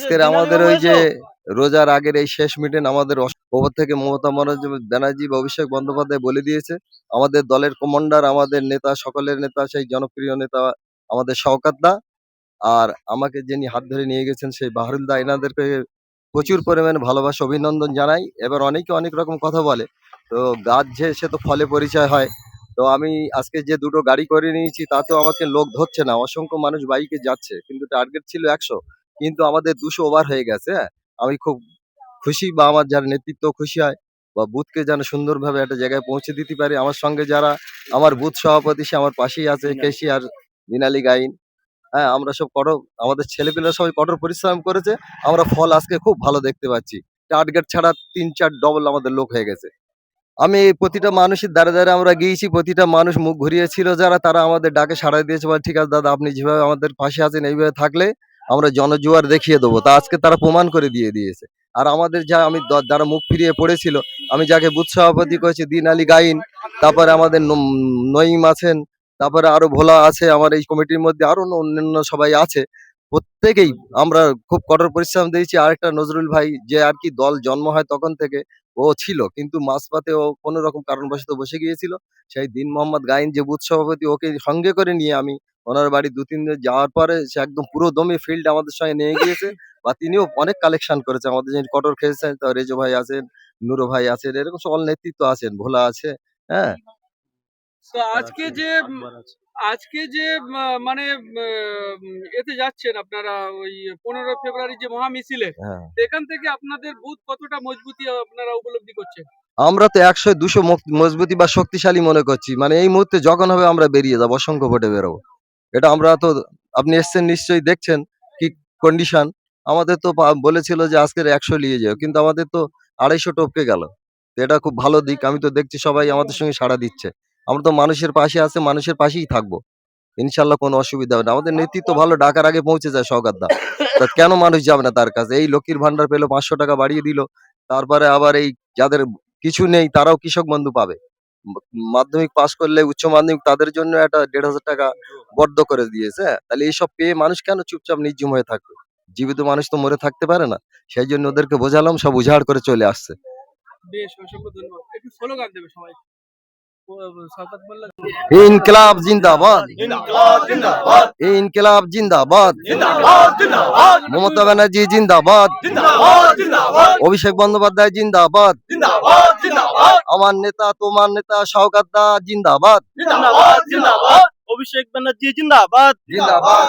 আজকের আমাদের ওই যে রোজার আগের এই শেষ মিটিং আমাদের ওপর থেকে মমতা ব্যানার্জি বা অভিষেক বন্দ্যোপাধ্যায় বলে দিয়েছে আমাদের দলের কমান্ডার, আমাদের নেতা, সকলের নেতা, সেই জনপ্রিয় নেতা আমাদের শওকত দা, আর আমাকে যিনি হাত ধরে নিয়ে গেছেন সেই বাহরুল দা, এনাদেরকে প্রচুর পরিমাণে ভালোবাসা অভিনন্দন জানাই। এবার অনেকে অনেক রকম কথা বলে, তো গাছ যে সে তো ফলে পরিচয় হয়। তো আমি আজকে যে দুটো গাড়ি করে নিয়েছি তাতেও আমাকে লোক ধরছে না, অসংখ্য মানুষ বাইকে যাচ্ছে, কিন্তু টার্গেট ছিল 100, কিন্তু আমাদের 200 ওভার হয়ে গেছে। হ্যাঁ, আমি খুব খুশি, বা আমার যার নেতৃত্ব খুশি হয়, বা বুথকে যেন সুন্দরভাবে একটা জায়গায় পৌঁছে দিতে পারে। আমার সঙ্গে যারা আমার বুথ সভাপতি সে আমার পাশেই আছে, কেশিয়ার মিনালি গাইন। হ্যাঁ, আমরা সব আমাদের ছেলেপেলেরা সবাই কঠোর পরিশ্রম করেছে, আমরা ফল আজকে খুব ভালো দেখতে পাচ্ছি। টার্গেট ছাড়া 3-4 ডবল আমাদের লোক হয়ে গেছে। আমি প্রতিটা মানুষের দ্বারে দ্বারে আমরা গিয়েছি, প্রতিটা মানুষ মুখ ঘুরিয়েছিল যারা, তারা আমাদের ডাকে সাড়া দিয়েছে, বলে ঠিক আছে দাদা, আপনি যেভাবে আমাদের পাশে আছেন এইভাবে থাকলে আমরা জনজোয়ার দেখিয়ে দেবো। তা আজকে তারা প্রমাণ করে দিয়েছে। আর আমাদের যা আমি যারা মুখ ফিরিয়ে পড়েছিল, আমি যাকে বুথ সভাপতি করেছি দিন আলী গাইন, তারপরে আমাদের নঈম আছেন, তারপরে আরো ভোলা আছে, আমার এই কমিটির মধ্যে আরো অন্যান্য সবাই আছে, প্রত্যেকেই আমরা খুব কঠোর পরিশ্রম দিয়েছি। আরেকটা নজরুল ভাই, যে আর কি দল জন্ম হয় তখন থেকে ও ছিল, কিন্তু মাঝপথে ও কোনো রকম কারণবশত বসে গিয়েছিল। সেই দিন মোহাম্মদ গাইন যে বুথ সভাপতি, ওকে সঙ্গে করে নিয়ে আমি ওনার বাড়ি 2-3 দিন যাওয়ার পরে সে একদম পুরো দমে ফিল্ড আমাদের সঙ্গে নিয়ে গিয়েছে, বা তিনিও অনেক কালেকশন করেছে আমাদের, যিনি কঠোর খেয়েছেন। তো রেজো ভাই আছেন, নুরো ভাই আছেন, এরকম সকল নেতৃত্ব আছেন, ভোলা আছে। হ্যাঁ, তো আজকে যে মানে এতে যাচ্ছেন আপনারা ওই 15 ফেব্রুয়ারি যে মহামিছিলে, হ্যাঁ, এখান থেকে আপনাদের বুথ কতটা মজবুতি আপনারা উপলব্ধি করছেন? আমরা তো 100-200 মজবুতি বা শক্তিশালী মনে করছি। মানে এই মুহূর্তে যখন হবে আমরা বেরিয়ে যাবো, অসংখ্য ভোটে বেরোবো। এটা আমরা তো, আপনি এসছেন নিশ্চয়ই দেখছেন কি কন্ডিশন। আমাদের তো বলেছিল যে আজকের 100 নিয়ে যাও, কিন্তু আমাদের তো 250 টপকে গেল। তো এটা খুব ভালো দিক, আমি তো দেখছি সবাই আমাদের সঙ্গে সাড়া দিচ্ছে। আমরা তো মানুষের পাশে আছে, মানুষের পাশেই থাকবো, ইনশাল্লাহ কোনো অসুবিধা হবে না। আমাদের নেতৃত্ব ভালো, ডাকার আগে পৌঁছে যায় সওগাত দা। তা কেন মানুষ যাবে না তার কাছে? এই লক্ষ্মীর ভান্ডার পেলো, 500 টাকা বাড়িয়ে দিল। তারপরে আবার এই যাদের কিছু নেই তারাও কৃষক বন্ধু পাবে। ম- মাধ্যমিক পাস করলে উচ্চ মাধ্যমিক তাদের জন্য একটা 1,500 টাকা বরাদ্দ করে দিয়েছে। হ্যাঁ, তাহলে এইসব পেয়ে মানুষ কেন চুপচাপ নির্জীব হয়ে থাকবে? জীবিত মানুষ তো মরে থাকতে পারে না। সেই জন্য ওদেরকে বোঝালাম, সব উজাড় করে চলে আসছে। বেশ, অসংখ্য ধন্যবাদ। একটু স্লোগান দেবে সবাই। শওকত মোল্লা ইনকিলাব জিন্দাবাদ, ইনকিলাব জিন্দাবাদ, মমতা ব্যানার্জি জিন্দাবাদ, অভিষেক বন্দ্যোপাধ্যায় জিন্দাবাদ, আমার নেতা তোমার নেতা শওকত দা জিন্দাবাদ, অভিষেক ব্যানার্জি জিন্দাবাদ, জিন্দাবাদ,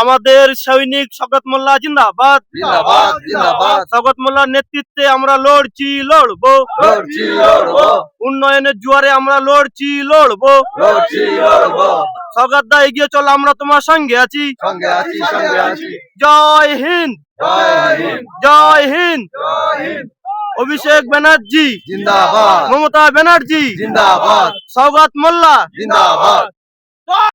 আমাদের সৈনিক শওকত মোল্লা জিন্দাবাদ, জিন্দাবাদ, জিন্দাবাদ, শওকত মোল্লার নেতৃত্বে আমরা লড়ছি লড়বো, লড়ছি লড়বো, উন্নয়নের জোয়ারে আমরা লড়ছি লড়বো, লড়ছি লড়বো, শওকত দা এগিয়ে চলো, আমরা তোমার সঙ্গে আছি, সঙ্গে আছি, সঙ্গে আছি। জয় হিন্দ, জয় হিন্দ, জয় হিন্দ। জয় হিন্দ, অভিষেক ব্যানার্জি জিন্দাবাদ, মমতা ব্যানার্জি জিন্দাবাদ, শওকত মোল্লা জিন্দাবাদ।